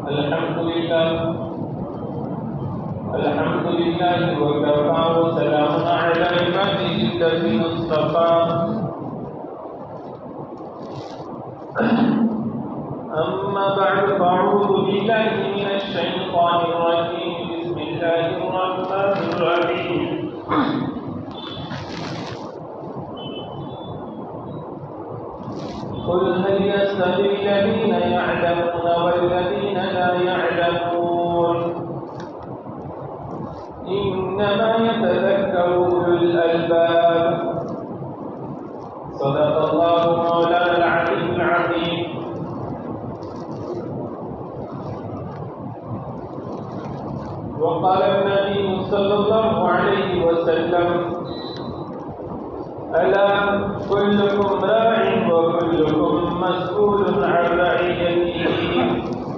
الحمد لله وكفى وسلام على عباده الذين اصطفى أما بعد فأعوذ بالله من الشيطان الرجيم بسم الله الرحمن الرحيم قل هل يستوي الذين يعلمون والذين لا يعلمون إنما يتذكر أولو الألباب صدق الله مولانا العلي العظيم. وقال النبي صلى الله عليه وسلم ألا كلكم راع وكلكم مسؤول عن رعيته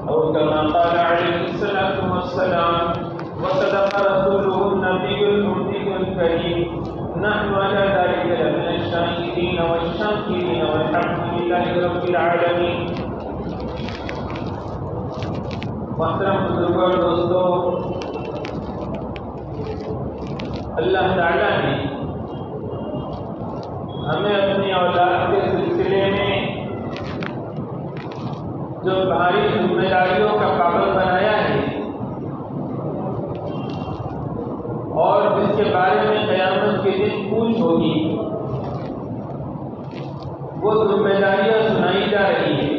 أو كما قال عليه الصلاة والسلام. وصدق رسوله النبي الأمي الكريم. نحن على ذلك لمن الشاهدين والشاكرين والحمد لله رب العالمين. محترم بزرگوں اور دوستوں، اللہ تعالیٰ نے ہمیں اپنی اولاد کے سلسلے میں جو بھاری ذمہ داریوں کا پابند بنایا ہے اور جس کے بارے میں قیامت کے دن پوچھ ہوگی، وہ ذمہ داریاں سنائی جا رہی ہیں.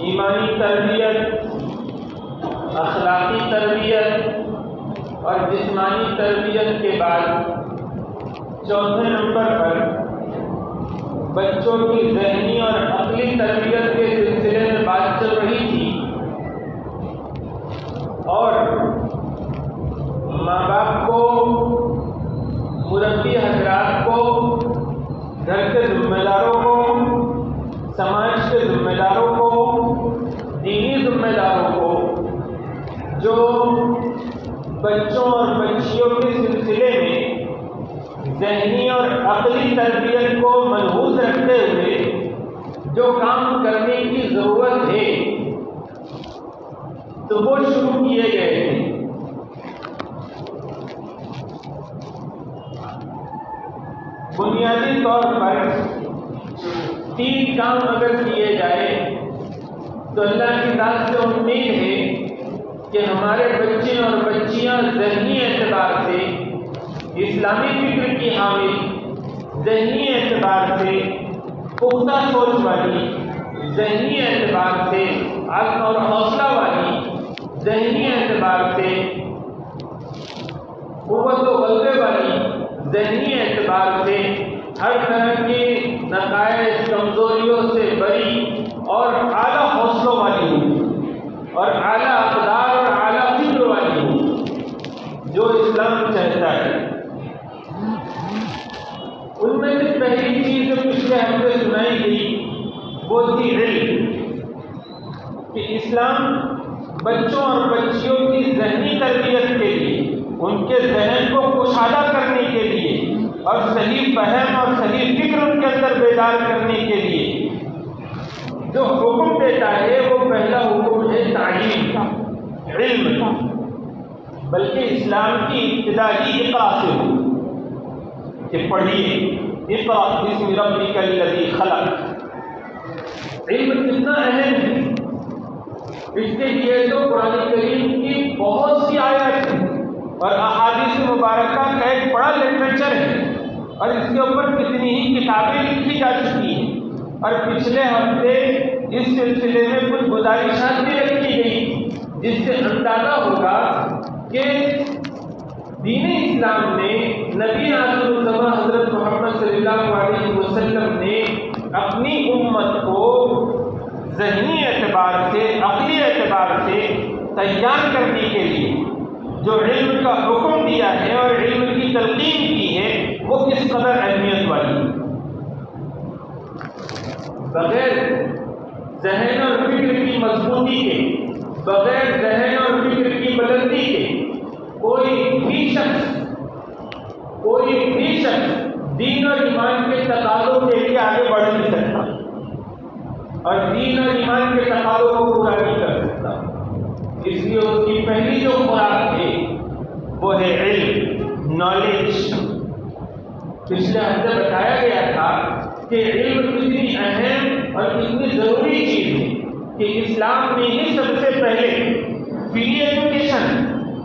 ایمانی تربیت، اخلاقی تربیت اور جسمانی تربیت کے بعد چوتھے نمبر پر بچوں کی ذہنی اور عقلی تربیت کے سلسلے میں بات چل رہی تھی، اور ماں باپ کو، مربی حضرات کو، گھر کے ذمہ داروں کو، سماج کے ذمہ داروں کو، دینی ذمہ داروں کو جو بچوں اور بچیوں کے سلسلے میں ذہنی اور عقلی تربیت کو ملحوظ رکھتے ہوئے جو کام کرنے کی ضرورت ہے تو وہ شروع کیے گئے ہیں. بنیادی طور پر 3 کام اگر کیے جائے تو اللہ کی ذات سے امید ہے کہ ہمارے بچے اور بچیاں ذہنی اعتبار سے اسلامی فکر کی حامل، ذہنی اعتبار سے پختہ سوچ والی، ذہنی اعتبار سے عزم اور حوصلہ والی، ذہنی اعتبار سے قوت و غلبے والی، ذہنی اعتبار سے ہر طرح کی نقائص کمزوریوں سے بری اور اعلیٰ حوصلوں والی ہوں اور اعلیٰ اقدار اور اعلیٰ فکر والی ہوں جو اسلام چاہتا ہے. ان میں سے پہلی چیز جو پچھلے ہفتے سنائی گئی وہ تھی علم، کہ اسلام بچوں اور بچیوں کی ذہنی تربیت کے لیے، ان کے ذہن کو کشادہ کرنے کے لیے اور صحیح فہم اور صحیح فکر ان کے اندر بیدار کرنے کے لیے جو حکم دیتا ہے وہ پہلا حکم ہے تعلیم کا، علم کا. بلکہ اسلام کی ابتدا ہی اقرا سے ہو کہ پڑھیے، اقرا بسم ربک الذی خلق. علم کتنا اہم ہے، اس کے لیے تو قرآن کریم کی بہت سی آیات ہیں اور احادیث مبارکہ کا ایک بڑا لٹریچر ہے، اور اس کے اوپر کتنی ہی کتابیں لکھی جا چکی ہیں. اور پچھلے ہفتے اس سلسلے میں کچھ گزارشات بھی رکھی گئی جس سے اندازہ ہوگا کہ دین اسلام نے، نبی آخر الزماں حضرت محمد صلی اللہ علیہ وسلم نے اپنی امت کو ذہنی اعتبار سے، عقلی اعتبار سے تیار کرنے کے لیے جو علم کا حکم دیا ہے اور علم کی تلقین کی ہے وہ کس قدر اہمیت والی ہے. بغیر ذہن اور فکر کی مضبوطی کے، بغیر ذہن اور فکر کی بلندی کے کوئی بھی شخص دین اور ایمان کے تقاضوں کے لیے آگے بڑھ نہیں سکتا. اور دین اور ایمان کے تقاضوں کو پورا نہیں کر سکتا. اس لیے اس کی پہلی جو خوراک ہے وہ ہے علم، نالج. پچھلے ہفتے بتایا گیا تھا کہ علم کتنی اہم اور کتنی ضروری چیز ہے کہ اسلام نے ہی سب سے پہلے فری ایجوکیشن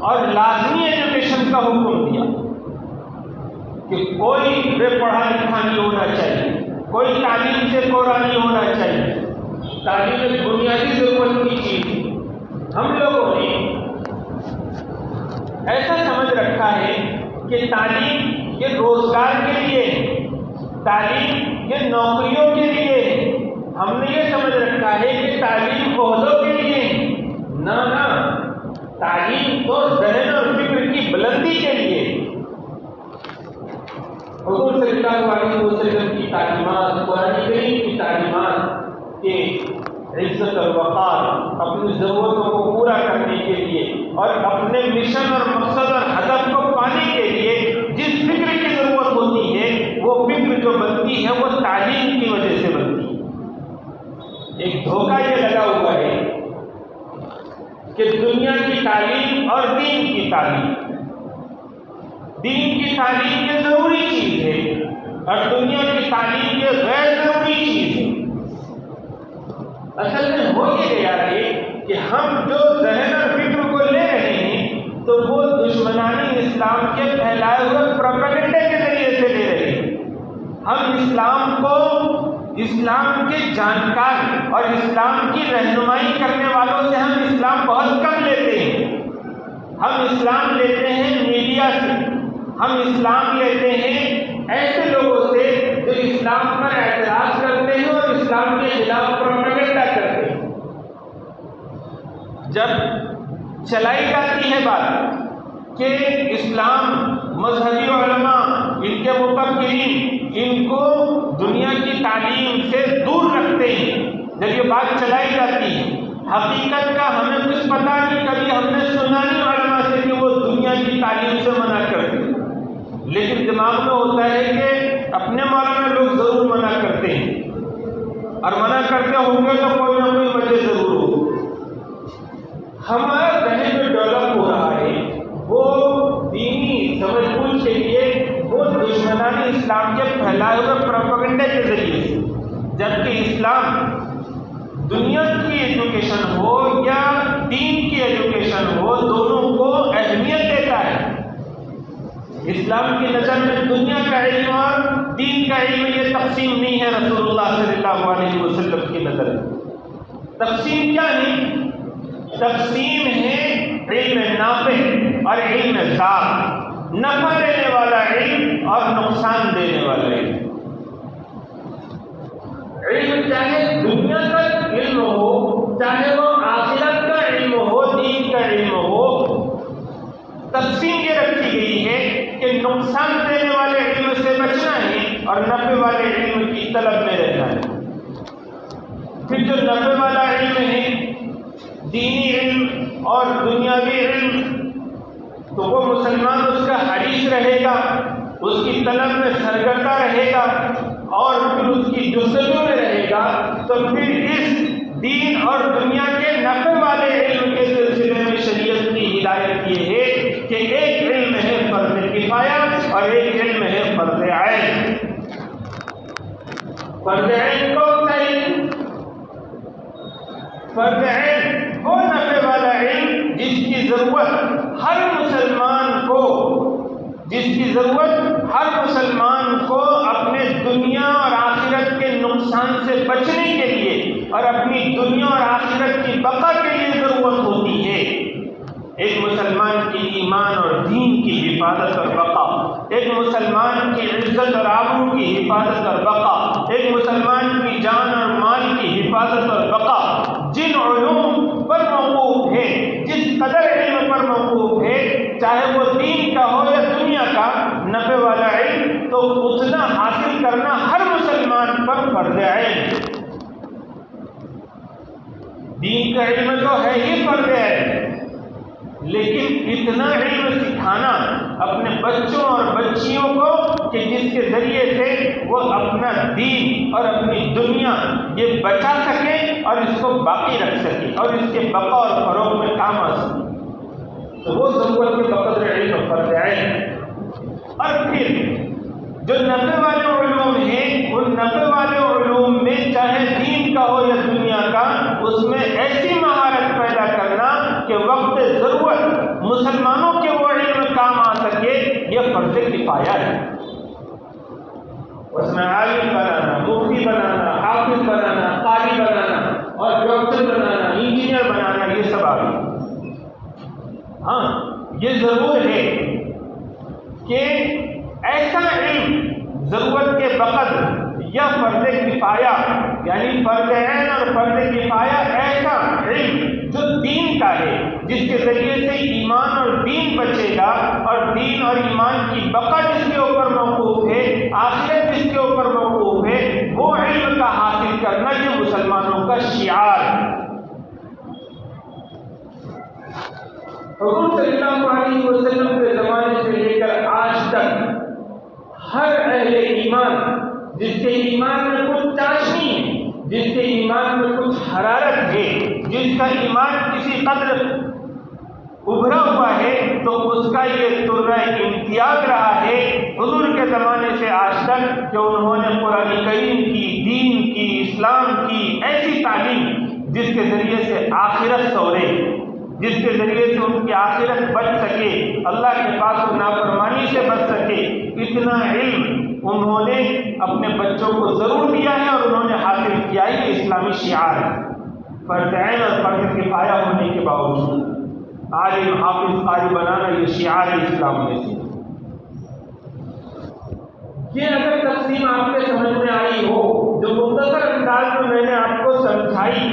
اور لازمی ایجوکیشن کا حکم دیا کہ کوئی بے پڑھا لکھا نہیں ہونا چاہیے، کوئی تعلیم سے کورا نہیں ہونا چاہیے. تعلیم ایک بنیادی ضرورت کی چیز ہے. ہم لوگوں نے ایسا سمجھ رکھا ہے کہ تعلیم یہ روزگار کے لیے ہے، تعلیم یہ نوکریوں کے لیے ہے. ہم نے یہ سمجھ رکھا ہے کہ تعلیم عہدوں کے لیے ہے. نہ، تعلیم تو ذہن اور فکر کی بلندی کے لیے. حضور صلی اللہ علیہ وسلم کی تعلیمات، قرآن کریم کی تعلیمات کے عزت اور وقار، اپنی ضرورتوں کو پورا کرنے کے لیے اور اپنے مشن اور مقصد اور ہدف کو پانے کے لیے جس فکر کی ضرورت ہوتی ہے وہ فکر جو بنتی ہے وہ تعلیم کی وجہ سے بنتی ہے. ایک دھوکہ یہ لگا ہوا ہے کہ دنیا کی تعلیم اور دین کی تعلیم، دین کی تعلیم یہ ضروری چیز ہے اور دنیا کی تعلیم یہ غیر ضروری چیز ہے. اصل میں ہو یہ گیا ہے کہ ہم جو ذہن اور فکر کو لے رہے ہیں تو وہ دشمنانی اسلام کے پھیلائے ہوئے پروپیگنڈے کے ذریعے سے لے رہے ہیں. ہم اسلام کو اسلام کے جانکار اور اسلام کی رہنمائی کرنے والوں سے ہم اسلام بہت کم لیتے ہیں. ہم اسلام لیتے ہیں میڈیا سے، ہم اسلام لیتے ہیں ایسے لوگوں سے جو اسلام پر اعتراض کرتے ہیں اور اسلام کے خلاف پروپیگنڈا کرتے ہیں. جب چلائی جاتی ہے بات کہ اسلام مذہبی علماء، ان کے مفکرین ان کو دنیا کی تعلیم سے دور رکھتے ہیں، جب یہ بات چلائی جاتی ہے، حقیقت کا ہمیں کچھ پتہ نہیں، کبھی ہم نے سنا نہیں علماء سے کہ وہ دنیا کی تعلیم سے منع کرتے ہیں، لیکن دماغ میں ہوتا ہے کہ اپنے مولانا لوگ ضرور منع کرتے ہیں اور منع کرتے ہوں گے تو کوئی نہ کوئی وجہ ضرور ہو. ہمارا ذہن جو ڈیولپ ہو رہا ہے وہ دینی سمجھ بوجھ کے لیے وہ دشمنانی اسلام کے پھیلائے ہوئے پروپیگنڈے کے ذریعے سے، جبکہ اسلام دنیا کی ایجوکیشن ہو یا دین کی ایجوکیشن ہو دونوں کو اہمیت دیتا ہے. اسلام کی نظر میں دنیا کا علم اور دین کا علم یہ تقسیم نہیں ہے. رسول اللہ صلی اللہ علیہ وسلم کی نظر میں تقسیم کیا ہے؟ تقسیم ہے علم نافع اور علم ضار، نفع دینے والا علم اور نقصان دینے والا علم. علم چاہے دنیا کا علم ہو، چاہے وہ آخرت کا علم ہو، دین کا علم ہو، تقسیم یہ رکھی گئی ہے کہ نقصان دینے والے علم سے بچنا ہے اور نفع والے علم کی طلب میں رہنا ہے. پھر جو نفع والا علم ہے، دینی علم اور دنیاوی علم، تو وہ مسلمان اس کا حریص رہے گا، اس کی طلب میں سرگردہ رہے گا اور پھر اس کی جستجو میں رہے گا. تو پھر اس دین اور دنیا کے نفع والے علم کے سلسلے میں شریعت کی ہدایت یہ ہے کہ ایک علم ہے فرض کفایہ اور ایک علم ہے فرض عین. فرض عین کون سا علم؟ فرض عین وہ نفع والا علم جس کی ضرورت ہر مسلمان کو، جس کی ضرورت ہر مسلمان کو اپنے دنیا اور آخرت کے نقصان سے بچنے کے لیے اور اپنی دنیا اور آخرت کی بقا کے لیے ضرورت ہوتی ہے. ایک مسلمان کی ایمان اور دین کی حفاظت اور بقا، ایک مسلمان کی عزت اور آبرو کی حفاظت اور بقا، ایک مسلمان کی جان اور مال کی حفاظت اور بقا جن علوم پر موقوف ہے، جس قدر علم پر موقوف ہے، چاہے وہ دین کا ہو یا دنیا کا، نفع والا علم تو اتنا حاصل کرنا ہر مسلمان پر فرض عین. دین کا علم تو ہے ہی فرض عین، لیکن اتنا علم سکھانا اپنے بچوں اور بچیوں کو کہ جس کے ذریعے سے وہ اپنا دین اور اپنی دنیا یہ بچا سکے اور اس کو باقی رکھ سکے اور اس کے بقا اور فروغ میں کام آ سکے، تو وہ ضرورت کے بقدر علم فرض عین۔ اور پھر جو نفع والے علوم ہیں، ان نفع والے علوم میں چاہے دین کا ہو یا دنیا کا، اس میں ایسی مہارت پیدا کرنا کہ وقت ضرورت مسلمانوں کے وہ علم کام آ سکے، یہ فرض کفایہ ہے۔ اس میں عالم بنانا، مفتی بنانا، حافظ بنانا، قاری بنانا اور ڈاکٹر بنانا، انجینئر بنانا، یہ سب آگے۔ ہاں یہ ضرور ہے کہ ایسا علم ضرورت کے بقدر یا فرض کفایہ، یعنی فرض عین اور فرض کفایہ، ایسا علم جو دین کا ہے، جس کے ذریعے سے ایمان اور دین بچے گا، اور دین اور ایمان کی بقا جس کے اوپر موقوف ہے، آخرت جس کے اوپر موقوف ہے، وہ علم کا حاصل کرنا یہ مسلمانوں کا شعار ہے۔ حضور صلی اللہ علیہ وسلم کے زمانے سے لے کر آج تک ہر اہل ایمان جس کے ایمان میں کچھ چاشنی ہے، جس کے ایمان میں کچھ حرارت ہے، جس کا ایمان کسی قدر ابھرا ہوا ہے، تو اس کا یہ ترہ امتیاز رہا ہے حضور کے زمانے سے آج تک کہ انہوں نے قرآن کریم کی، دین کی، اسلام کی ایسی تعلیم جس کے ذریعے سے آخرت سورے، جس کے ذریعے سے ان کی آخرت بچ سکے، اللہ کے پاس و نافرمانی سے بچ سکے، اتنا علم انہوں نے اپنے بچوں کو ضرور دیا ہے اور انہوں نے حاصل کیا ہے۔ یہ اسلامی شعار ہے، فرض عین اور فرض کفایہ ہونے کے باوجود عالم حافظ قاری بنانا یہ شعار ہے اسلام میں سے۔ یہ اگر تقسیم آپ کے سمجھ میں آئی ہو، جو مختصر انداز میں نے آپ کو سمجھائی،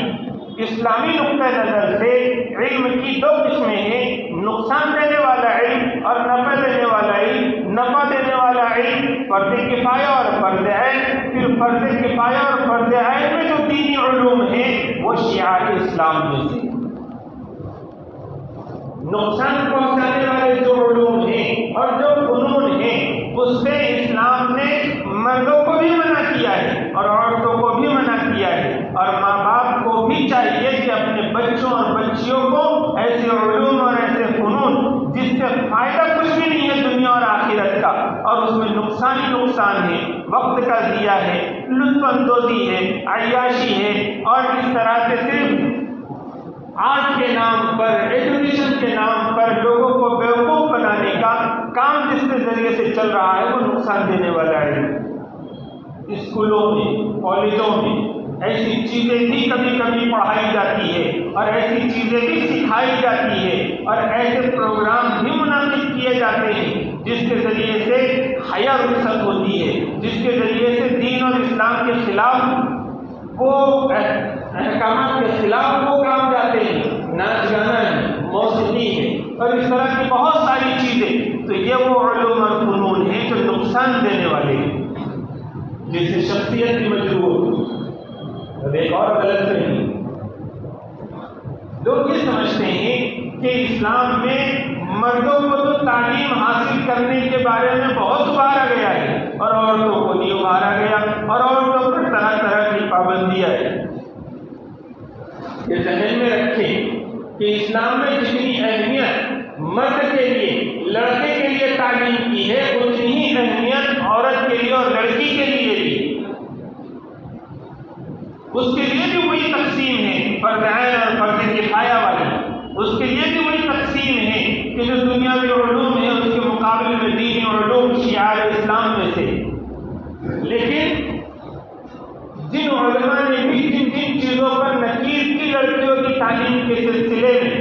اسلامی نقطہ نظر سے علم کی دو قسمیں ہیں، نقصان دینے والا علم اور نفع دینے والا علم۔ نفع دینے والا علم فرض کفایہ اور فرض عین، پھر فرض کفایہ اور فرض عین میں جو دینی علوم ہیں وہ شعار اسلام میں سے۔ نقصان پہنچانے والے جو علوم ہیں اور جو فنون ہیں، اس سے اسلام نے مردوں کو بھی منع کیا ہے اور عورتوں کو بھی منع کیا ہے، اور ماں باپ کو بھی چاہیے کہ اپنے بچوں اور بچیوں کو ایسے علوم اور ایسے فنون جس سے فائدہ کچھ بھی نہیں ہے دنیا اور آخرت کا، اور اس میں نقصان ہی نقصان ہے، وقت کا ضیاع ہے، لطف اندوزی ہے، عیاشی ہے، اور اس طرح سے صرف آرٹ کے نام پر، ایجوکیشن کے نام پر لوگوں کو بیوقوف بنانے کا کام جس کے ذریعے سے چل رہا ہے، وہ نقصان دینے والا ہے۔ اسکولوں میں، کالجوں میں ایسی چیزیں بھی کبھی کبھی پڑھائی جاتی ہے اور ایسی چیزیں بھی سکھائی جاتی ہے اور ایسے پروگرام بھی منعقد کیے جاتے ہیں جس کے ذریعے سے حیا رخصت ہوتی ہے، جس کے ذریعے سے دین اور اسلام کے خلاف وہ احکامات کے خلاف وہ کام جاتے ہیں، ناچ گانا ہے، موسیقی ہے اور اس طرح کی بہت ساری چیزیں۔ تو یہ وہ علوم اور فنون ہیں جو نقصان دینے والے ہیں، جیسے شخصیت کی مجروح۔ اب ایک اور غلط فہمی، لوگ یہ سمجھتے ہیں کہ اسلام میں مردوں کو تو تعلیم حاصل کرنے کے بارے میں بہت ابھارا گیا ہے اور عورتوں کو نہیں ابھارا گیا، اور عورتوں پر طرح طرح کی پابندیاں ہیں۔ یہ ذہن میں رکھیں کہ اسلام میں جتنی اہمیت مرد کے لیے، لڑکے کے لیے تعلیم کی ہے، اتنی ہی اہمیت عورت کے لیے اور لڑکی کے لیے بھی۔ اس کے لیے بھی وہی تقسیم ہے، فرض عین اور فرض کفایہ والی۔ اس کے لیے بھی وہی تقسیم ہے کہ جو دنیاوی علوم ہے اس کے مقابلے میں دینی علوم شعار اسلام میں سے۔ لیکن جن علماء نے بھی جن جن چیزوں پر نکیر کی لڑکیوں کی تعلیم کے سلسلے میں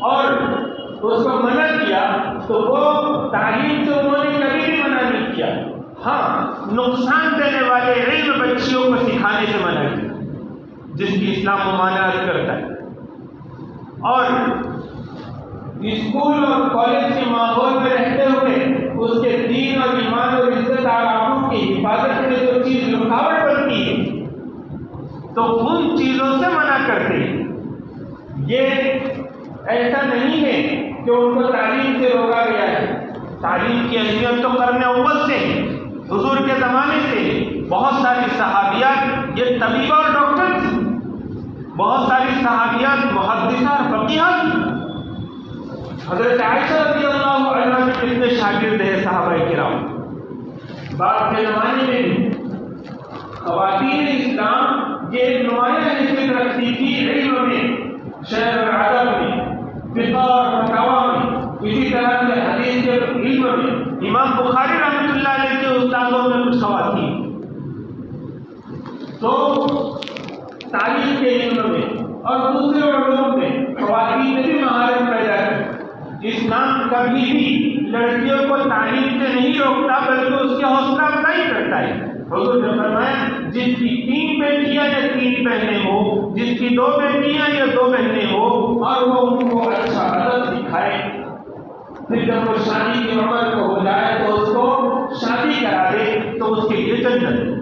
اور اس کو منع کیا، تو وہ تعلیم سے انہوں نے کبھی بھی منع نہیں کیا۔ ہاں، نقصان دینے والے علم بچیوں کو سکھانے سے منع کیا، جس کی اسلام ممانعت کرتا ہے۔ اور اسکول اور کالج کے ماحول میں رہتے ہوئے اس کے دین اور ایمان اور عزت آبرو کی حفاظت میں جو چیز رکاوٹ بنتی ہے تو ان چیزوں سے منع کرتے ہیں۔ یہ ایسا نہیں ہے کہ ان کو تعلیم سے روکا گیا ہے، تعلیم کی اہمیت تو قرن اول سے ہے، حضور کے زمانے سے ہے، بہت ساری صحابیات یہ طبیبہ اور ڈاکٹر تھی، بہت ساری صحابیات محدثہ اور فقیہہ تھی۔ حضرت عائشہ رضی اللہ عنہا کے کتنے شاگرد ہیں صحابہ کرام۔ بعد کے زمانے میں بھی خواتین اسلام یہ ایک نمایاں حیثیت رکھتی تھی علم میں، شعر اور ادب میں، فقہ اور فتاویٰ میں، اسی طرح سے حدیث کے علم میں۔ امام بخاری رحمۃ اللہ علیہ کے استادوں میں کچھ خواتین، تو تعلیم کے علم میں اور دوسرے علوم میں خواتین نے بھی مہارت پیدا کی۔ اسلام کبھی بھی لڑکیوں کو تعلیم سے نہیں روکتا بلکہ اس کی حوصلہ افزائی کرتا ہے۔ حضور نے فرمایا جس کی 3 بیٹیاں یا 3 بہنیں ہو، جس کی 2 بیٹیاں یا 2 بہنیں ہو، اور وہ ان کو اچھا ادب سکھائے، پھر جب وہ شادی کی عمر کو ہو جائے تو اس کو شادی کرا دے تو اس کے لیے جنت ہے۔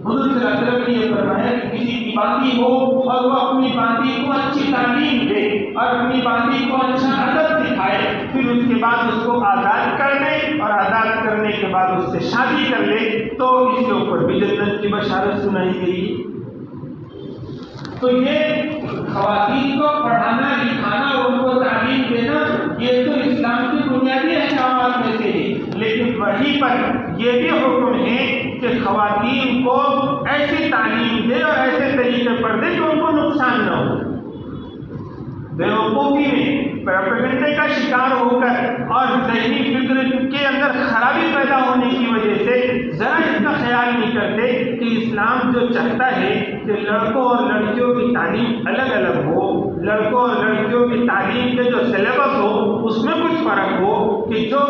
حضور صلی اللہ علیہ وسلم نے یہ فرمایا کہ کسی کی باندھی ہو اور وہ اپنی باندھی کو اچھی تعلیم دے اور اپنی باندھی کو اچھا ادب سکھائے، پھر اس کے بعد اس کو آزاد کر لے اور آزاد کرنے کے بعد اس سے شادی کر لے تو اس کے اوپر بھی جنت کی بشارت سنائی گئی۔ تو یہ خواتین کو پڑھانا لکھانا اور ان کو تعلیم دینا یہ تو اسلام کے بنیادی احکامات میں سے ہے، لیکن وہیں پر یہ بھی حکم ہے کہ خواتین کو ایسی تعلیم دے اور ایسے طریقے پر دے کہ ان کو نقصان نہ ہو۔ بیوقوفی میں پروپیگنڈے کا شکار ہو کر اور ذہنی فکر کے اندر خرابی پیدا ہونے کی وجہ سے ذرا اس کا خیال نہیں کرتے کہ اسلام جو چاہتا ہے کہ لڑکوں اور لڑکیوں کی تعلیم الگ الگ ہو، لڑکوں اور لڑکیوں کی تعلیم کے جو سلیبس ہو اس میں کچھ فرق ہو، کہ جو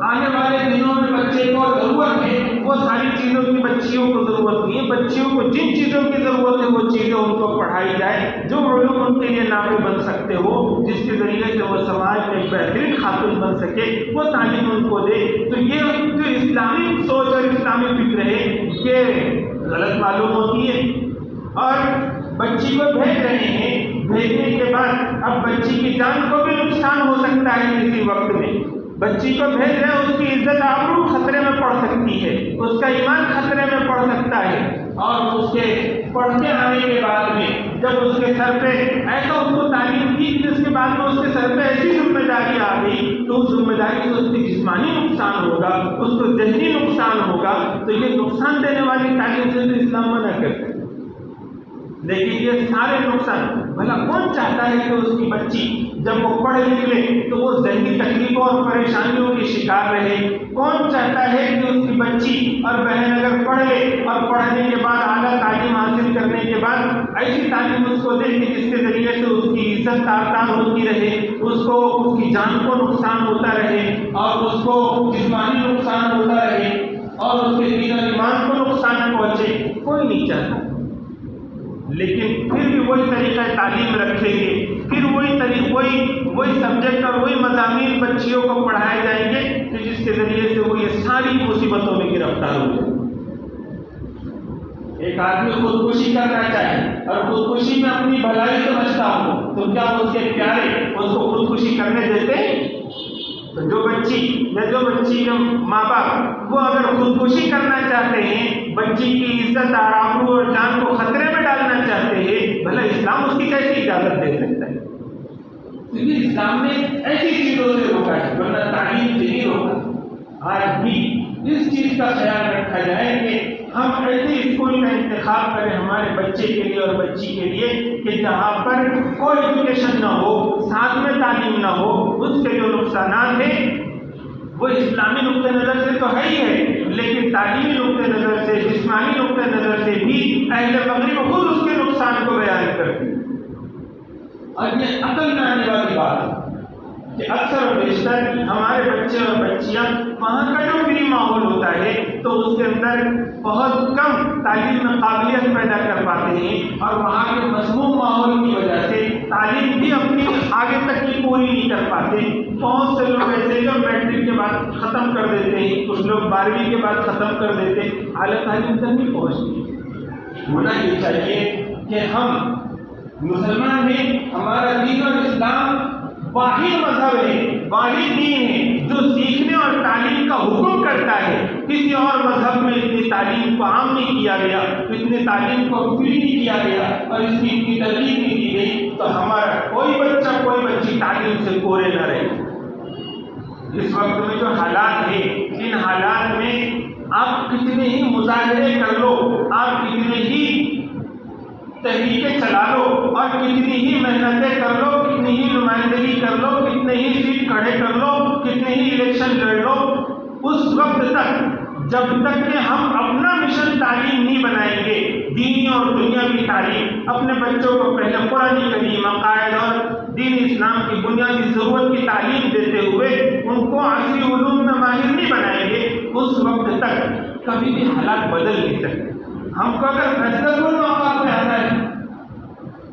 آنے والے دنوں میں بچے کو ضرورت ہے وہ ساری چیزوں کی بچیوں کو ضرورت نہیں ہے، بچیوں کو جن چیزوں کی ضرورت ہے وہ چیزیں ان کو پڑھائی جائے، جو علوم ان کے لیے نافع بن سکتے ہو، جس کے ذریعے سے وہ سماج میں ایک بہترین خاتون بن سکے، وہ تعلیم ان کو دے۔ تو یہ جو اسلامی سوچ اور اسلامی فکر ہے یہ غلط معلوم ہوتی ہے، اور بچی کو بھیج رہے ہیں، بھیجنے کے بعد اب بچی کی جان کو بھی نقصان ہو سکتا ہے کسی وقت میں۔ بچی کو بھیج رہے ہیں، اس کی عزت آبرو خطرے میں پڑ سکتی ہے، اس کا ایمان خطرے میں پڑ سکتا ہے، اور اس کے پڑھتے آنے کے بعد میں جب اس کے سر پہ ایسا اس کو تعلیم دی کہ اس کے بعد میں اس کے سر پہ ایسی ذمہ داری آ گئی تو اس ذمہ داری سے اس کی جسمانی نقصان ہوگا، اس کو ذہنی نقصان ہوگا۔ تو یہ نقصان دینے والی تعلیم سے تو اسلام منع کرتا ہے، لیکن یہ سارے نقصان بھلا کون چاہتا ہے کہ اس کی بچی جب وہ پڑھ لکھ لے تو وہ ذہنی تکلیفوں اور پریشانیوں کی شکار رہے؟ کون چاہتا ہے کہ اس کی بچی اور بہن اگر پڑھ لے اور پڑھنے کے بعد اعلیٰ تعلیم حاصل کرنے کے بعد ایسی تعلیم اس کو دے کہ جس کے ذریعے سے اس کی عزت تار ہوتی رہے، اس کو اس کی جان کو نقصان ہوتا رہے اور اس کو جسمانی نقصان ہوتا رہے اور اس کے دین اور ایمان کو نقصان پہنچے؟ کوئی نہیں چاہتا، لیکن پھر بھی وہی طریقہ تعلیم رکھیں گے، پھر وہی سبجیکٹ اور وہی مضامین بچیوں کو پڑھائے جائیں گے کہ جس کے ذریعے سے وہ یہ ساری مصیبتوں میں گرفتار ہو جائے۔ ایک آدمی خودکشی کرنا چاہے اور خودکشی میں اپنی بھلائی سمجھتا ہو تو کیا اس کے پیارے اس کو خودکشی کرنے دیتے ہیں؟ تو جو بچی کے ماں باپ وہ اگر خودکشی کرنا چاہتے ہیں، بچی کی عزت آبرو اور جان کو خطرے میں ڈالنا چاہتے ہیں، بھلا اسلام اس کی کیسی اجازت دے سکتا ہے؟ کیونکہ اسلام نے ایسی چیزوں سے روکا ہے، ورنہ تعلیم سے نہیں روکا۔ آج بھی اس چیز کا خیال رکھا جائے کہ ہم ایسے اسکول کا انتخاب کریں ہمارے بچے کے لیے اور بچی کے لیے کہ جہاں پر کوئی ایجوکیشن نہ ہو، ساتھ میں تعلیم نہ ہو، اس کے جو نقصانات ہیں وہ اسلامی نقطۂ نظر سے تو ہے ہی ہے، لیکن تعلیمی نقطۂ نظر سے، جسمانی نقطۂ نظر سے بھی اہل مغرب خود اس کے نقصان کو بیان کرتے ہیں۔ اور یہ عقل میں آنے والی بات ہے کہ اکثر و بیشتر ہمارے بچے اور بچیاں وہاں کا جو فری ماحول ہوتا ہے تو اس کے اندر بہت کم تعلیم میں قابلیت پیدا کر پاتے ہیں، اور وہاں کے مسموم ماحول کی وجہ سے تعلیم بھی اپنی آگے تک کی پوری نہیں کر پاتے۔ بہت سے لوگ ایسے جو میٹرک کے بعد ختم کر دیتے ہیں، کچھ لوگ 12ویں کے بعد ختم کر دیتے ہیں، اعلیٰ تعلیم تک نہیں پہنچتی۔ ہونا یہ چاہیے کہ ہم مسلمان ہیں، ہمارا دین اور اسلام واحد مذہب ہے، واحد دین ہے جو جو سیکھنے اور تعلیم کا حکم کرتا ہے، کسی اور مذہب میں اتنی تعلیم کو عام نہیں کیا گیا، اتنی تعلیم کو فری نہیں کیا گیا اور اس کی اتنی ترغیب نہیں دی گئی، تو ہمارا کوئی بچہ کوئی بچی تعلیم سے کورے نہ رہے۔ اس وقت میں جو حالات ہیں، ان حالات میں آپ کتنے ہی مظاہرے کر لو، آپ کتنے ہی تحریکیں چلا لو اور کتنی ہی محنتیں کر لو، کتنی ہی نمائندگی کر لو، کتنے ہی سیٹ کھڑے کر لو، کتنے ہی الیکشن لڑ لو، اس وقت تک جب تک کہ ہم اپنا مشن تعلیم نہیں بنائیں گے، دینی اور دنیاوی تعلیم، اپنے بچوں کو پہلے قرآن کریم، عقائد اور دین اسلام کی بنیادی ضرورت کی تعلیم دیتے ہوئے ان کو عصری علوم میں ماہر نہیں بنائیں گے، اس وقت تک کبھی بھی حالات بدل نہیں سکتے۔ ہم کو اگر فیصلہ کوئی موقع پہ آتا ہے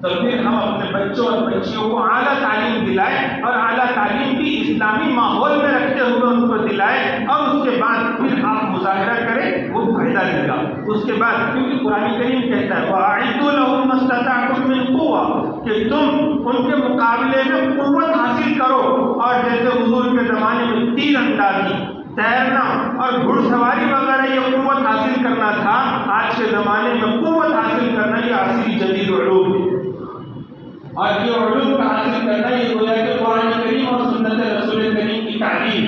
تو پھر ہم اپنے بچوں اور بچیوں کو اعلیٰ تعلیم دلائیں اور اعلیٰ تعلیم بھی اسلامی ماحول میں رکھتے ہوئے ان کو دلائیں، اور اس کے بعد پھر آپ مظاہرہ کریں، وہ فائدہ دے گا۔ اس کے بعد کیونکہ قرآن کریم کہتا ہے وَأَعِدُّوا لَهُم مَّا اسْتَطَعْتُم مِّن قُوَّةٍ، کہ تم ان کے مقابلے میں قوت حاصل کرو، اور جیسے حضور کے زمانے میں تیر اندازی، تیرنا اور گھڑ سواری وغیرہ یہ قوت حاصل کرنا تھا، آج کے زمانے میں قوت حاصل کرنا یہ عصری جدید علوم ہے، اور یہ علوم کا حاصل کرنا یہ گویا کہ قرآن کریم اور سنت رسول کریم کی تعلیم،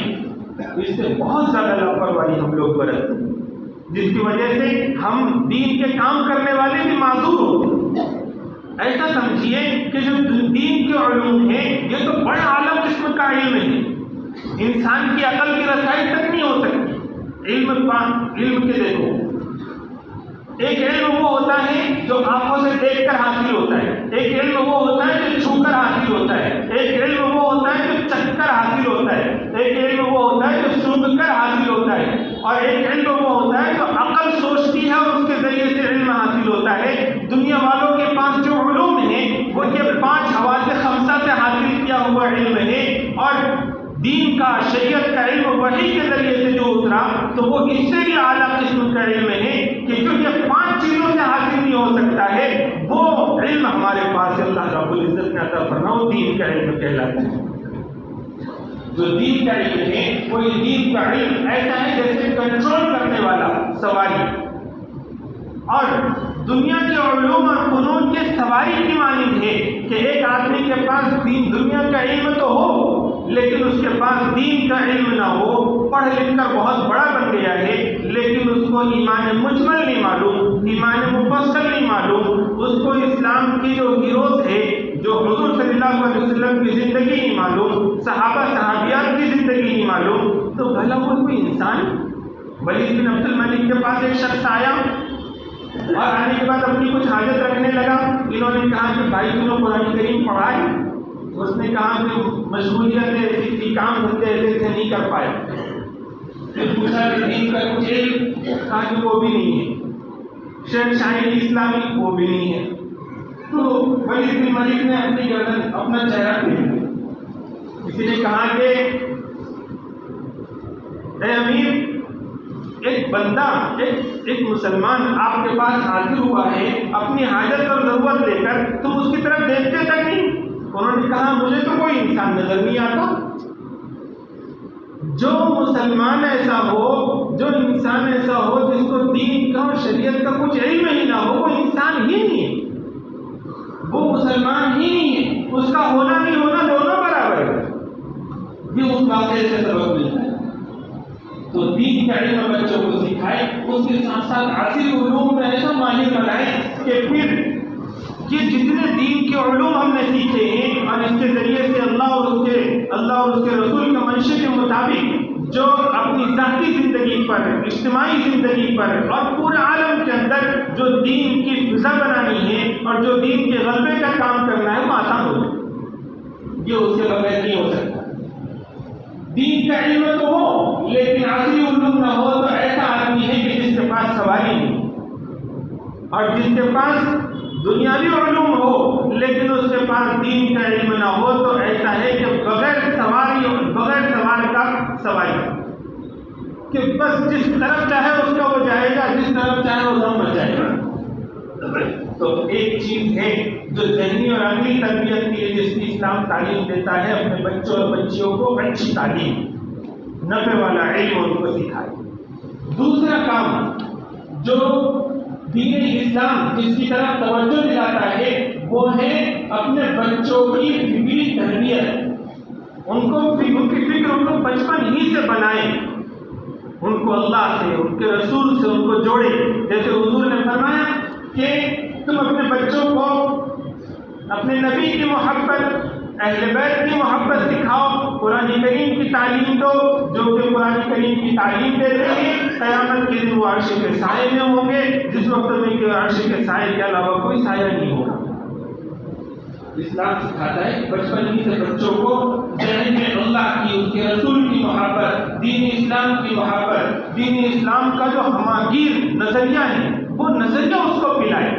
اس سے بہت زیادہ لاپرواہی ہم لوگ برتتے ہیں، جس کی وجہ سے ہم دین کے کام کرنے والے بھی معذور ہوتے ہیں۔ ایسا سمجھیے کہ جو دین کے علوم ہیں یہ تو بڑے اعلیٰ قسم کا علم ہے، انسان کی عقل کی رسائی تک نہیں ہو سکتی۔ علم کے دیکھو، ایک علم وہ ہوتا ہے جو آنکھوں سے دیکھ کر حاصل ہوتا ہے، ایک علم وہ ہوتا ہے جو چھو کر حاصل ہوتا ہے، ایک علم وہ ہوتا ہے جو چکھ کر حاصل ہوتا ہے، ایک علم وہ ہوتا ہے جو سونگھ کر حاصل ہوتا ہے، اور ایک علم وہ ہوتا ہے جو عقل سوچتی ہے اور اس کے ذریعے سے علم حاصل ہوتا ہے۔ دنیا والوں کے پاس جو علوم ہیں وہ یہ 5 حواس خمسہ سے حاصل کیا ہوا علم ہے، اور دین کا شریعت کا علم وحی کے ذریعے سے جو اترا تو وہ اس سے بھی اعلیٰ قسم کا علم ہے کہ جو یہ 5 چیزوں سے حاصل نہیں ہو سکتا ہے، وہ علم ہمارے پاس اللہ رب العزت نے عطا فرمایا، وہ دین کا علم کہلاتا ہے۔ جو دین کا علم ہے وہ یہ دین کا علم ایسا ہے جیسے کنٹرول کرنے والا سواری، اور دنیا کے علوم اور فنون کے سواری کی مانند ہے کہ ایک آدمی کے پاس دنیا کا علم تو ہو لیکن اس کے پاس دین کا علم نہ ہو، پڑھ لکھ کر بہت بڑا بن گیا ہے لیکن اس کو ایمان مجمل نہیں معلوم، ایمان مفصل نہیں معلوم، اس کو اسلام کی جو ہیروز ہے، جو حضور صلی اللہ علیہ وسلم کی زندگی نہیں معلوم، صحابہ صحابیات کی زندگی نہیں معلوم، تو بھلا وہ کوئی انسان؟ ولید بن عبد الملک کے پاس ایک شخص آیا اور آنے کے بعد اپنی کچھ حاجت رکھنے لگا، انہوں نے کہا کہ بھائی تمہیں قرآن کریم پڑھائے؟ اس نے کہا کہ مشغولیت ایسی تھی، کام دھندے ایسے نہیں کر پائے۔ پھر پوچھا کہ دین کا کچھ علم؟ کہا کہ وہ بھی نہیں ہے۔ شہنشاہی اسلامی؟ وہ بھی نہیں ہے۔ تو ولید بن ملک نے اپنی گردن اپنا چہرہ پھیرا، کسی نے کہا کہ اے امیر، ایک بندہ ایک مسلمان آپ کے پاس حاضر ہوا ہے اپنی حاجت اور ضرورت لے کر، تم اس کی طرف دیکھتے تک نہیں؟ انہوں نے کہا مجھے تو کوئی انسان نظر نہیں آتا۔ جو مسلمان ایسا ہو، جو انسان ایسا ہو جس کو دین کا اور شریعت کا کچھ علم ہی نہ ہو، وہ انسان ہی نہیں ہے، وہ مسلمان ہی نہیں ہے، اس کا ہونا نہیں ہونا دونوں برابر ہے۔ یہ اس واقعے سے سبق ملتا ہے۔ تو دین کا علم بچوں کو سکھائے، اس کے ساتھ ساتھ عصری علوم میں ایسا ماہر بنائے کہ پھر یہ جتنے دین کے علوم ہم نے سیکھے ہیں اور اس کے ذریعے سے اللہ اور اس کے رسول کے منشے کے مطابق جو اپنی ذاتی زندگی پر، اجتماعی زندگی پر اور پورے عالم کے اندر جو دین کی فضا بنانی ہے اور جو دین کے غلبے کا کام کرنا ہے وہ آسان ہو جائے، یہ اس کے بغیر نہیں ہو سکتا۔ دین کا علم تو ہو لیکن عصری علوم نہ ہو تو ایسا آدمی ہے کہ جس کے پاس سواری نہیں، اور جس کے پاس دنیاوی علوم ہو لیکن اس کے پاس دین کا علم نہ ہو تو ایسا ہے کہ بغیر سوار کا سواری، کہ بس جس طرف چاہے اس کا وہ جائے گا، جس طرف چاہے وہ دم بچائے گا۔ تو ایک چیز ہے جو ذہنی اور عقلی تربیت کے لیے جس کی اسلام تعلیم دیتا ہے اپنے بچوں اور بچیوں کو اچھی تعلیم، نفع والا علم ان کو سکھائے۔ دوسرا کام جو دین اسلام جس کی طرف توجہ دلاتا ہے وہ ہے اپنے بچوں کی فکری تربیت۔ ان کی فکر ان کو بچپن ہی سے بنائیں، ان کو اللہ سے، ان کے رسول سے ان کو جوڑے۔ جیسے حضور نے فرمایا کہ تم اپنے بچوں کو اپنے نبی کی محبت، اہل بیت کی محبت سکھاؤ، قرآن کریم کی تعلیم دو۔ جو کہ قرآن کریم کی تعلیم دیتے ہیں قیامت کے دن وہ عرش کے سائے میں ہوں گے، جس وقت میں کہ عرش کے سائے کے علاوہ کوئی سایہ نہیں ہوگا۔ اسلام سکھاتا ہے بچپن ہی سے بچوں کو ذہن میں اللہ کی، اس کے رسول کی محبت، دین اسلام کی محبت، دین اسلام کا جو ہماگیر نظریہ ہے وہ نظریہ اس کو پلائے۔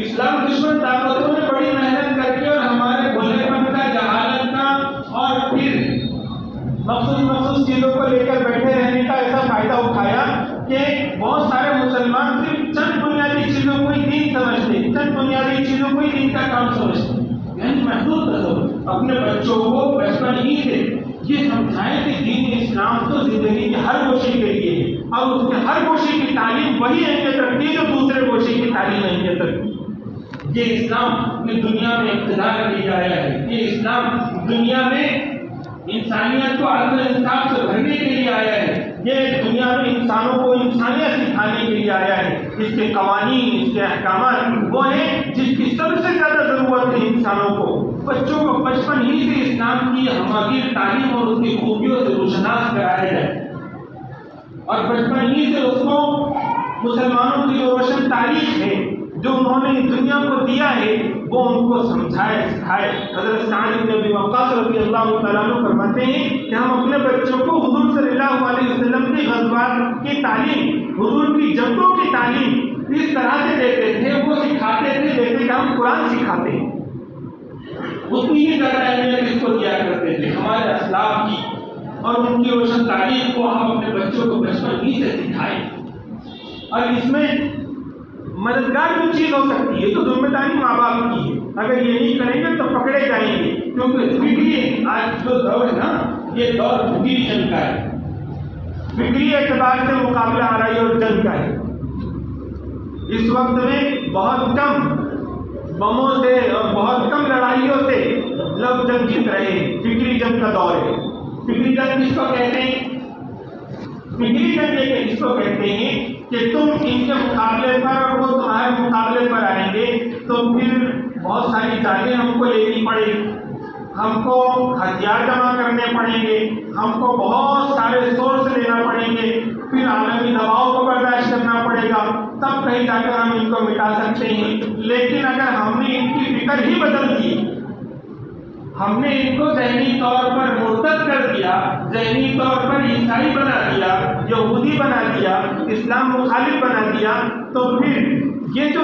اسلام دشمن طاقتوں نے بڑی محنت کر کے اور ہمارے بھولے پن کا، جہالت کا اور پھر مخصوص چیزوں کو لے کر بیٹھے رہنے کا ایسا فائدہ اٹھایا کہ بہت سارے مسلمان صرف چند بنیادی چیزوں کو ہی دین سمجھتے، چند بنیادی چیزوں کو ہی دین کا کام سمجھتے۔ یعنی محدود تصور اپنے بچوں کو بچپن ہی سے یہ سمجھائیں کہ دین اسلام تو زندگی کے ہر گوشے کے لیے ہے اور اس کے ہر گوشے کی تعلیم وہی اہمیت رکھتی ہے جو دوسرے گوشے کی تعلیم اہمیت رکھتی ہے۔ یہ اسلام یہ دنیا میں اقتدار لے آیا ہے، یہ اسلام دنیا میں انسانیت کو عدل انصاف سے بھرنے کے لیے آیا ہے، یہ دنیا میں انسانوں کو انسانیت سکھانے کے لیے آیا ہے۔ اس کے قوانین، اس کے احکامات وہ ہیں جس کی سب سے زیادہ ضرورت ہے انسانوں کو۔ بچوں کو بچپن ہی سے اسلام کی ہماگیر تعلیم اور اس کی خوبیوں سے روشناس کرایا جائے اور بچپن ہی سے اس کو مسلمانوں کی جو روشن تاریخ ہے جو انہوں نے دنیا کو دیا ہے وہ ان کو سمجھائے سکھائے۔ حضرت سعد بن ابی وقاص رضی اللہ تعالیٰ عنہ فرماتے ہیں کہ ہم اپنے بچوں کو حضور صلی اللہ علیہ وسلم کی غزوات کی تعلیم، حضور کی جنگوں کی تعلیم اس طرح سے دیتے تھے، وہ سکھاتے تھے جیسے کہ ہم قرآن سکھاتے ہیں۔ اتنی ہی زیادہ اہمیت اس کو دیا کرتے تھے ہمارے اسلاف کی، اور ان کی روشن تاریخ کو ہم اپنے بچوں کو بچپن ہی سے سکھائیں۔ اور اس میں مددگار جو چیز ہو سکتی ہے تو ذمہ داری ماں باپ کی ہے۔ اگر یہ نہیں کریں گے تو پکڑے جائیں گے، کیونکہ فکری آج جو دور ہے نا یہ دور فکری جنگ کا ہے، فکری اعتبار سے مقابلہ آرائی اور جنگ کا ہے۔ اس وقت میں بہت کم بموں سے اور بہت کم لڑائیوں سے لوگ جنگ جیت رہے ہیں، فکری جنگ کا دور ہے۔ فکری جنگ کس کو کہتے ہیں؟ فکری جنگ اس کو کہتے ہیں کہ تم ان کے مقابلے پر اور وہ تمہارے مقابلے پر آئیں گے تو پھر بہت ساری جانیں ہم کو لینی پڑے گی، ہم کو ہتھیار جمع کرنے پڑیں گے، ہم کو بہت سارے سورس لینا پڑیں گے، پھر عالمی دباؤ کو برداشت کرنا پڑے گا، تب کہیں جا کر ہم ان کو مٹا سکتے ہیں۔ لیکن اگر ہم نے ان کی فکر ہی بدل دی، ہم نے ان کو ذہنی طور پر مرتد کر دیا، ذہنی طور پر عیسائی بنا دیا، یہودی بنا دیا، اسلام مخالف بنا دیا، تو پھر یہ جو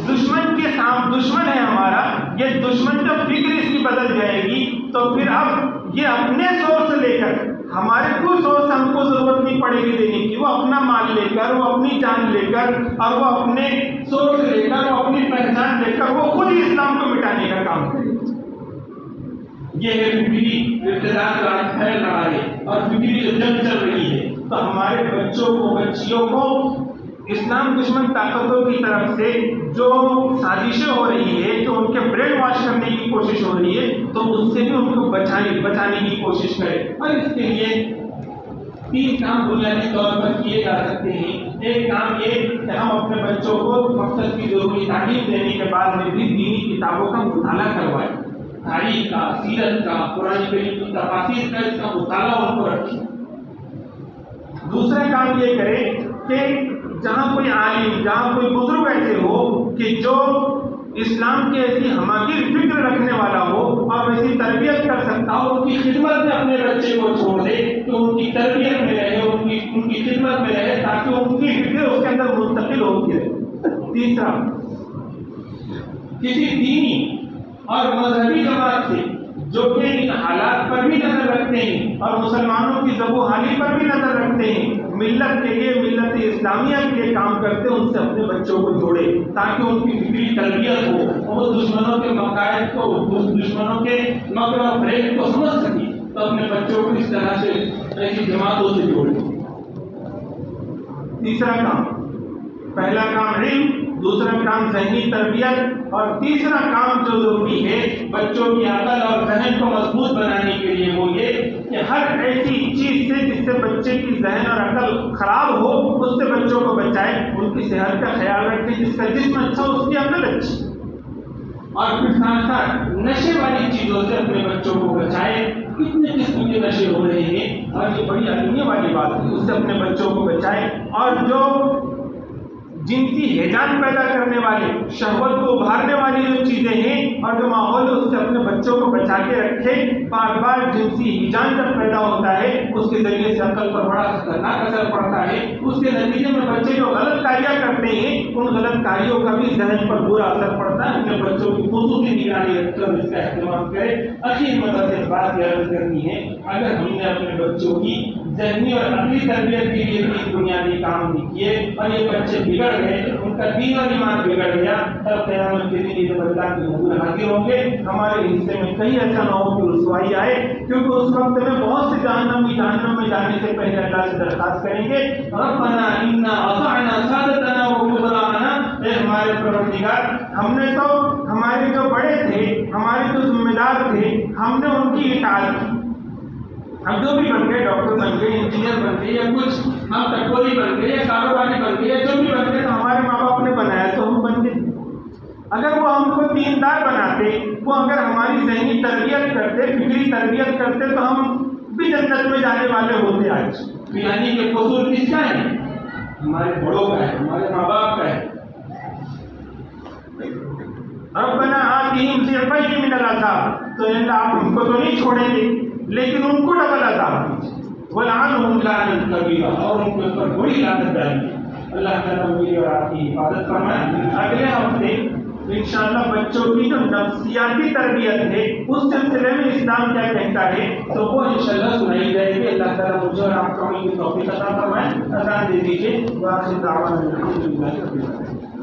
دشمن کے سامنے دشمن ہے ہمارا، یہ دشمن جب فکر اس کی بدل جائے گی تو پھر اب یہ اپنے سورس لے کر، ہمارے کوئی سورس ہم کو ضرورت نہیں پڑے گی دینے کی، وہ اپنا مال لے کر، وہ اپنی جان لے کر اور وہ اپنے سورس لے کر، وہ اپنی پہچان لے کر وہ خود ہی اسلام کو مٹانے کا کام کرے۔ یہ ہے فکری ارتداد کا پھیل رہا ہے اور فکری جو جنگ چل رہی ہے، تو ہمارے بچوں کو، بچیوں کو اسلام دشمن طاقتوں کی طرف سے جو سازشیں ہو رہی ہے، جو ان کے برین واش کرنے کی کوشش ہو رہی ہے، تو اس سے بھی ان کو بچانے کی کوشش کرے۔ اور اس کے لیے 3 کام بنیادی طور پر کیے جا سکتے ہیں۔ ایک کام یہ کہ ہم اپنے بچوں کو مقصد کی ضروری تعلیم دینے کے بعد میں بھی دینی کتابوں کا مطالعہ کروائیں، تاریخ کا، سیرت کا، قرآن کریم کی تفاسیر کا، اس کا مطالعہ ان کو رکھیں۔ دوسرا کام یہ کرے کہ جہاں کوئی عالم، جہاں کوئی بزرگ ایسے ہو کہ جو اسلام کی ایسی ہماگیر فکر رکھنے والا ہو اور ویسی تربیت کر سکتا ہو، ان کی خدمت میں اپنے بچے کو چھوڑ دے تو ان کی تربیت میں رہے، ان کی خدمت میں رہے، تاکہ ان کی فکر اس کے اندر منتقل ہوتی رہے۔ تیسرا، کسی دینی اور مذہبی جماعت سے جو کہ ان حالات پر بھی نظر رکھتے ہیں اور مسلمانوں کی ذبح و حالی پر بھی نظر رکھتے ہیں، ملت کے لیے، ملت اسلامیہ کے لیے کام کرتے ہیں، ان سے اپنے بچوں کو جوڑے تاکہ ان کی فکری تربیت ہو، وہ دشمنوں کے مقاصد کو، دشمنوں کے مکر و فریب کو سمجھ سکے تو اپنے بچوں کو اس طرح سے ایسی جماعتوں سے جوڑیں۔ تیسرا کام، پہلا کام علم، دوسرا کام ذہنی تربیت، اور تیسرا کام جو ضروری ہے بچوں کی عقل اور ذہن کو مضبوط بنانے کے لیے وہ یہ کہ ہر ایسی چیز سے جس سے بچے کی ذہن اور عقل خراب ہو اس سے بچوں کو بچائے، ان کی صحت کا خیال رکھیں، جس کا جسم اچھا ہو اس کی عقل اچھی، اور پھر ساتھ ساتھ نشے والی چیزوں سے اپنے بچوں کو بچائے۔ کتنے قسم کے نشے ہو رہے ہیں اور یہ بڑی علمیہ والی بات ہے، اس سے اپنے بچوں کو بچائے، اور جو جنسی ہیجان پیدا کرنے والے، شہوت کو ابھارنے والی جو چیزیں ہیں اور جو ماحول ہے اس سے اپنے بچوں کو بچا کے رکھے۔ بار بار جنسی ہیجان جب پیدا ہوتا ہے اس کے ذریعے سے عقل پر بڑا خطرناک اثر پڑتا ہے، اس کے نتیجے میں بچے جو غلط کاریاں کرتے ہیں ان غلط کاریوں کا بھی ذہن پر برا اثر پڑتا ہے۔ اپنے بچوں کی خصوصی نگرانی رکھ کر اس کا اہتمام کرے۔ اخیر مدد سے بات یہ عرض کرنی ہے، اگر ہم نے اپنے بچوں کی ذہنی اور عقلی تربیت کے لیے بھی بنیادی کام نہیں کیے اور یہ بچے بگڑ گئے، ان کا دین اور ایمان بگڑ گیا، تب قیامت کے دن یہ اللہ کے حضور حاضر ہوں گے۔ ہمارے حصے میں کہیں ایسا نہ ہو کہ رسوائی آئے، کیونکہ اس وقت میں بہت سے جہنم میں جانے سے پہلے اللہ سے درخواست کریں گے، ربنا انا اطعنا سادتنا وکبراءنا، اے ہمارے پروردگار، ہم نے تو ہمارے جو بڑے تھے، ہمارے جو ذمہ دار تھے، ہم نے ان کی اطاعت کی۔ ہم جو بھی بن گئے، ڈاکٹر بن گئے، انجینئر بن گئے، یا کچھ ہم ٹکوری بن گئے یا کاروباری بن گئے، یا جو بھی بن گئے تو ہمارے ماں باپ نے بنایا تو ہم بن گئے۔ اگر وہ ہم کو دیندار بناتے، وہ اگر ہماری ذہنی تربیت کرتے، فکری تربیت کرتے تو ہم بھی جنت میں جانے والے ہوتے آج۔ یعنی کہ قصور کس کا ہے؟ ہمارے بڑوں کا ہے، ہمارے ماں باپ کا ہے۔ ربنا آتِهِمْ ضِعْفَيْنِ مِنَ الْعَذَابِ، تو اللہ آپ ہم کو تو نہیں چھوڑیں گے لیکن ان کو ڈبل عذاب دیجیے، وَلَعَنْهُمْ لَعْنًا كَبِيرًا، اور ان کے اوپر بڑی لعنت ڈالیے۔ اللہ تعالیٰ میری اور آپ کی حفاظت فرمائے۔ اگلے ہفتے انشاءاللہ بچوں کی جو نفسیاتی تربیت ہے اس سلسلے میں اسلام کیا کہتا ہے تو وہ انشاءاللہ سنائی جائے گی۔ اللہ تعالیٰ مجھے اور آپ کو عمل کی توفیق عطا فرمائے۔ اذان دے دیجیے۔ وآخر دعوانا الحمدللہ رب العالمین۔